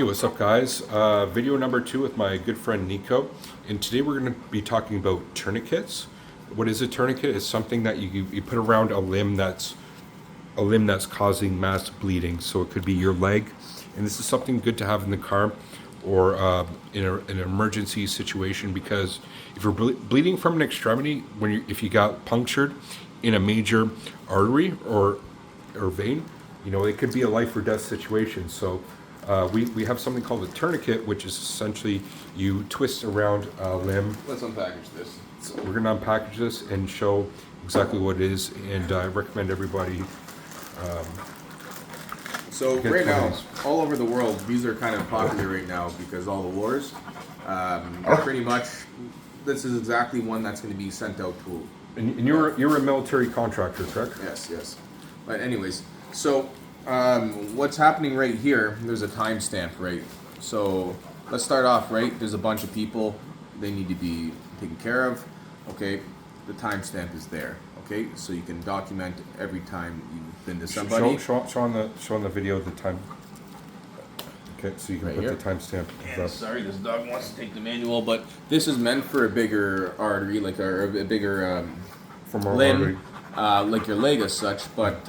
Hey, what's up, guys? Video number 2 with my good friend Nico, and today we're going to be talking about tourniquets. What is a tourniquet? It's something that you put around a limb that's causing mass bleeding. So it could be your leg, and this is something good to have in the car or in an emergency situation, because if you're bleeding from an extremity, if you got punctured in a major artery or vein, it could be a life or death situation. So we have something called a tourniquet, which is essentially you twist around a limb. Let's unpackage this. So we're going to unpackage this and show exactly what it is, and I recommend everybody. So right now, all over the world, these are kind of popular right now because all the wars. Pretty much, this is exactly one that's going to be sent out to. And you're a military contractor, correct? Yes. But anyways, so what's happening right here? There's a timestamp, right? So let's start off, right? There's a bunch of people. They need to be taken care of. Okay, the timestamp is there. Okay, so you can document every time you've been to somebody. Show on the video the time. Okay, so you can put the timestamp. Sorry, this dog wants to take the manual, but this is meant for a bigger artery, like a bigger limb, like your leg as such. But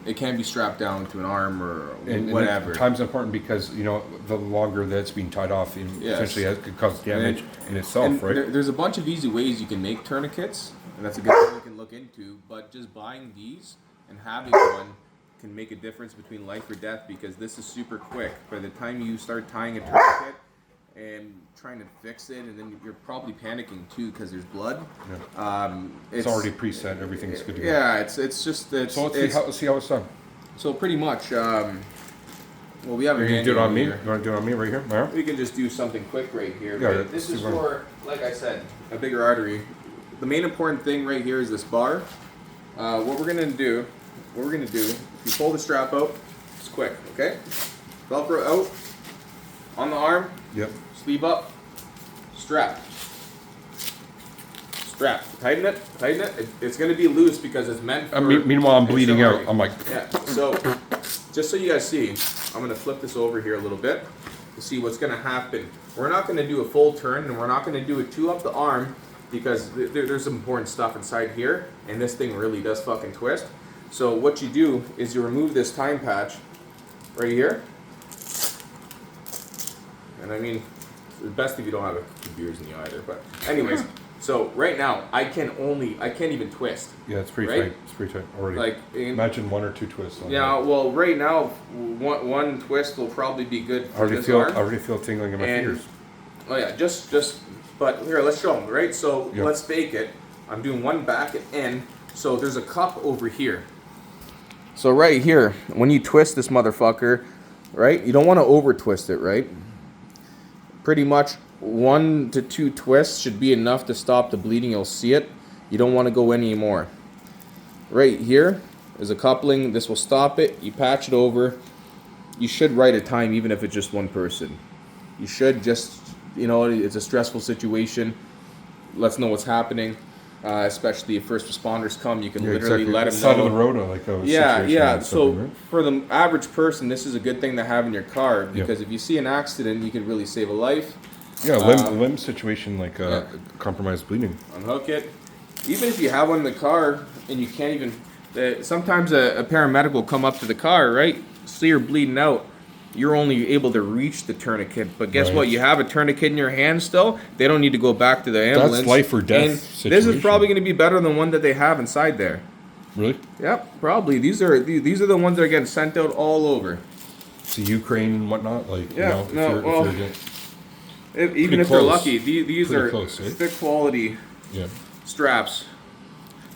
it can be strapped down to an arm or whatever. And time's important because the longer that's being tied off, essentially it could cause damage in itself, right? There's a bunch of easy ways you can make tourniquets, and that's a good thing you can look into. But just buying these and having one can make a difference between life or death, because this is super quick. By the time you start tying a tourniquet and trying to fix it, and then you're probably panicking too because there's blood. Yeah. It's already preset. Everything's good to go. Yeah, it's just so let's see how it's done. So pretty much, well, we have. You can do it on me. You want to do it on me right here? Yeah. We can just do something quick right here. Yeah, right? This is for, like I said, a bigger artery. The main important thing right here is this bar. What we're gonna do, if you pull the strap out, it's quick, okay? Velcro out, on the arm, yep. Sleeve up, strap. Tighten it. It's gonna be loose because it's meant for... meanwhile, I'm bleeding out. I'm like... Yeah, so, just so you guys see, I'm gonna flip this over here a little bit to see what's gonna happen. We're not gonna do a full turn, and we're not gonna do it too up the arm, because there's some important stuff inside here, and this thing really does fucking twist. So what you do is you remove this time patch right here. And I mean, it's best if you don't have a few beers in you either. But anyways, so right now I can't even twist. Yeah, it's pretty tight. It's pretty tight already. Like imagine 1 or 2 twists. Well, right now one twist will probably be good for this arm. I already feel tingling in my fingers. Oh yeah, just. But here, let's show them, right? So let's fake it. I'm doing one back and in. So there's a cup over here. So right here, when you twist this motherfucker, right? You don't want to over twist it, right? Pretty much 1 to 2 twists should be enough to stop the bleeding. You'll see it. You don't want to go any more. Right here is a coupling. This will stop it. You patch it over. You should write a time, even if it's just one person. You should just... it's a stressful situation. Let's know what's happening, especially if first responders come. You can literally let them know. Side of the road, like a situation. So right? For the average person, this is a good thing to have in your car, because if you see an accident, you can really save a life. Yeah, limb situation, like compromised bleeding. Unhook it. Even if you have one in the car and you can't even... sometimes a paramedic will come up to the car, right? See you're bleeding out. You're only able to reach the tourniquet, but guess what? You have a tourniquet in your hand still. They don't need to go back to the ambulance. That's life or death and situation. This is probably going to be better than one that they have inside there. Really? Yep, probably. These are the ones that are getting sent out all over. To Ukraine and whatnot, like even if they're lucky, these are close, right? thick quality straps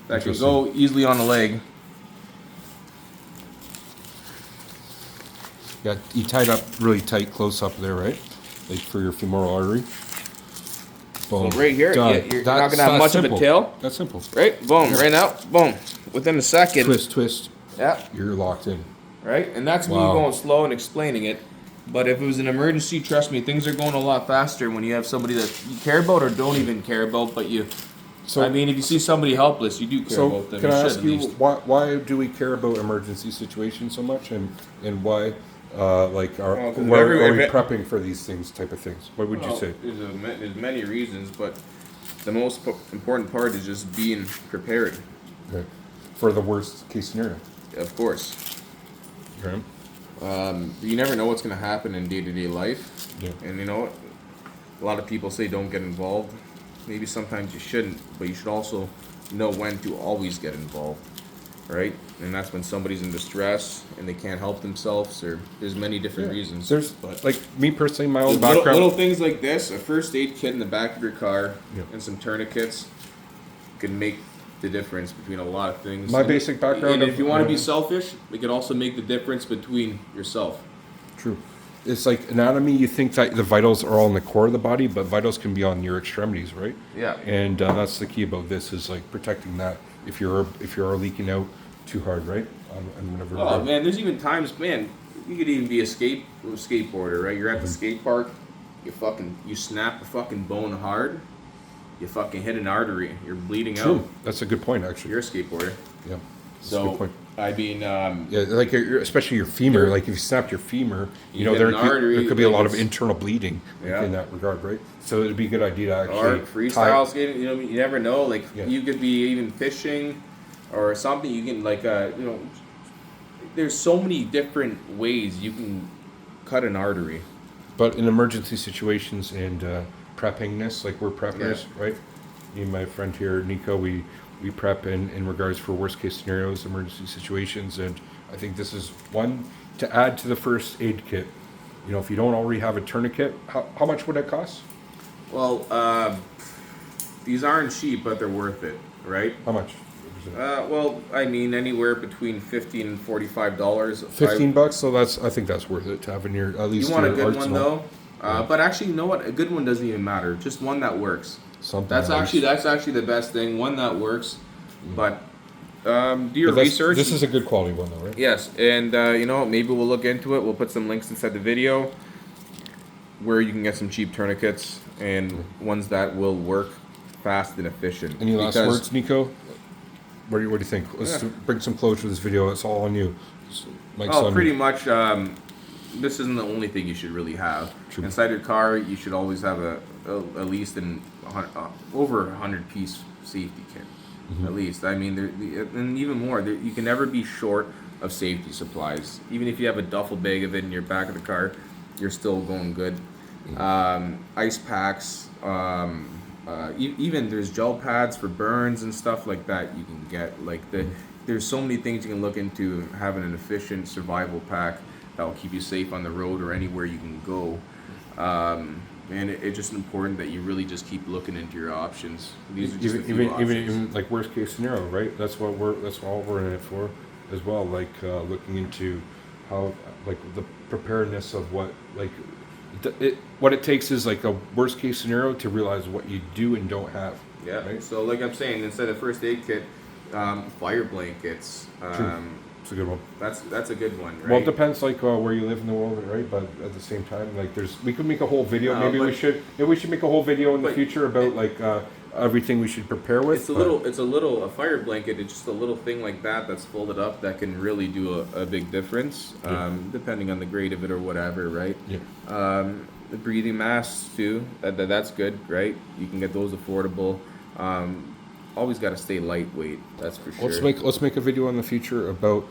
that can go easily on the leg. Yeah, you tied up really tight, close up there, right? Like for your femoral artery. Boom. So right here, you're not going to have much of a tail. That's simple. Right? Boom. Right now. Boom. Within a second. Twist. Yeah. You're locked in. Right? And that's me going slow and explaining it. But if it was an emergency, trust me, things are going a lot faster when you have somebody that you care about or don't even care about, but you... So, I mean, if you see somebody helpless, you do care about them. Can I ask you, why do we care about emergency situations so much, and why Like, are, Well, where, are we every- prepping for these things type of things? What would you say? There's many reasons, but the most important part is just being prepared. Okay. For the worst case scenario. Of course. Okay. You never know what's going to happen in day-to-day life. Yeah. And you know what? A lot of people say don't get involved. Maybe sometimes you shouldn't, but you should also know when to always get involved, right? And that's when somebody's in distress and they can't help themselves, or there's many different reasons. There's, but like, me personally, my own little, background. little things like this, a first aid kit in the back of your car, Yeah. and some tourniquets can make the difference between a lot of things. My basic background And of- if you want to be selfish, it can also make the difference between yourself. True. It's like anatomy, you think that the vitals are all in the core of the body, but vitals can be on your extremities, right? Yeah. And that's the key about this, is like protecting that if you're leaking out too hard, right? On whatever. Oh man, there's even times, man, you could even be a skateboarder, right? You're at the skate park, you snap a fucking bone hard, you fucking hit an artery, you're bleeding True. out. That's a good point, actually. You're a skateboarder. Yeah. That's a good So point. I mean, Yeah, like especially your femur. Like if you snapped your femur, you know hit there an artery, there could be a lot of it's- internal bleeding Yeah. in that regard, right? So it'd be a good idea to or actually freestyle skating, you know, you never know. Like Yeah. you could be even fishing or something. You can like, you know, there's so many different ways you can cut an artery. But in emergency situations and preppingness, like we're preppers, right? Me and my friend here, Nico, we prep in regards for worst case scenarios, emergency situations, and I think this is one to add to the first aid kit. You know, if you don't already have a tourniquet, how much would that cost? Well, these aren't cheap, but they're worth it, right? How much? Well, I mean, anywhere between $15 and $45. $15, so I think that's worth it to have in your at least You want a your good one arsenal. though, but actually, you know what? A good one doesn't even matter. Just one that works. Something That's at least. actually the best thing. One that works, but do your But that's- research. This is a good quality one, though, right? Yes, and you know, maybe we'll look into it. We'll put some links inside the video where you can get some cheap tourniquets and ones that will work fast and efficient. Any last Because- words, Nico? What do you think? Let's bring some closure to this video. It's all on you. Mike's Oh, on pretty you. much. This isn't the only thing you should really have. True. Inside your car, you should always have at least over 100-piece safety kit. Mm-hmm. At least, I mean, and even more. You can never be short of safety supplies. Even if you have a duffel bag of it in your back of the car, you're still going good. Ice packs. Even there's gel pads for burns and stuff like that you can get. Like there's so many things you can look into having an efficient survival pack that will keep you safe on the road or anywhere you can go. And it's just important that you really just keep looking into your options. These are just a few options. Even like worst case scenario, right? That's all we're in it for, as well. Like looking into how like the preparedness of what like what it takes is like a worst case scenario to realize what you do and don't have. Yeah. Right? So like I'm saying, instead of first aid kit, fire blankets. It's a good one. That's a good one, right? Well, it depends like where you live in the world, right? But at the same time, like we could make a whole video. No, maybe we should make a whole video in the but- future about like everything we should prepare with. It's a fire blanket. It's just a little thing like that that's folded up that can really do a big difference, depending on the grade of it or whatever, right? Yeah. The breathing masks too. That's good, right? You can get those affordable. Always got to stay lightweight. That's for sure. Let's make a video in the future about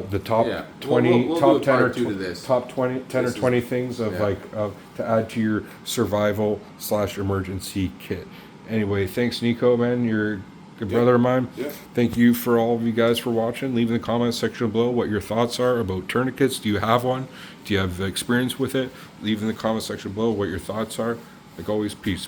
the top Yeah. 20, We'll top do a 10 or part two to this. top 20, 10 This or is- 20 things of yeah. like to add to your survival / emergency kit. Anyway, thanks, Nico, man. You're a good brother of mine. Yeah. Thank you for all of you guys for watching. Leave in the comments section below what your thoughts are about tourniquets. Do you have one? Do you have experience with it? Leave in the comment section below what your thoughts are. Like always, peace.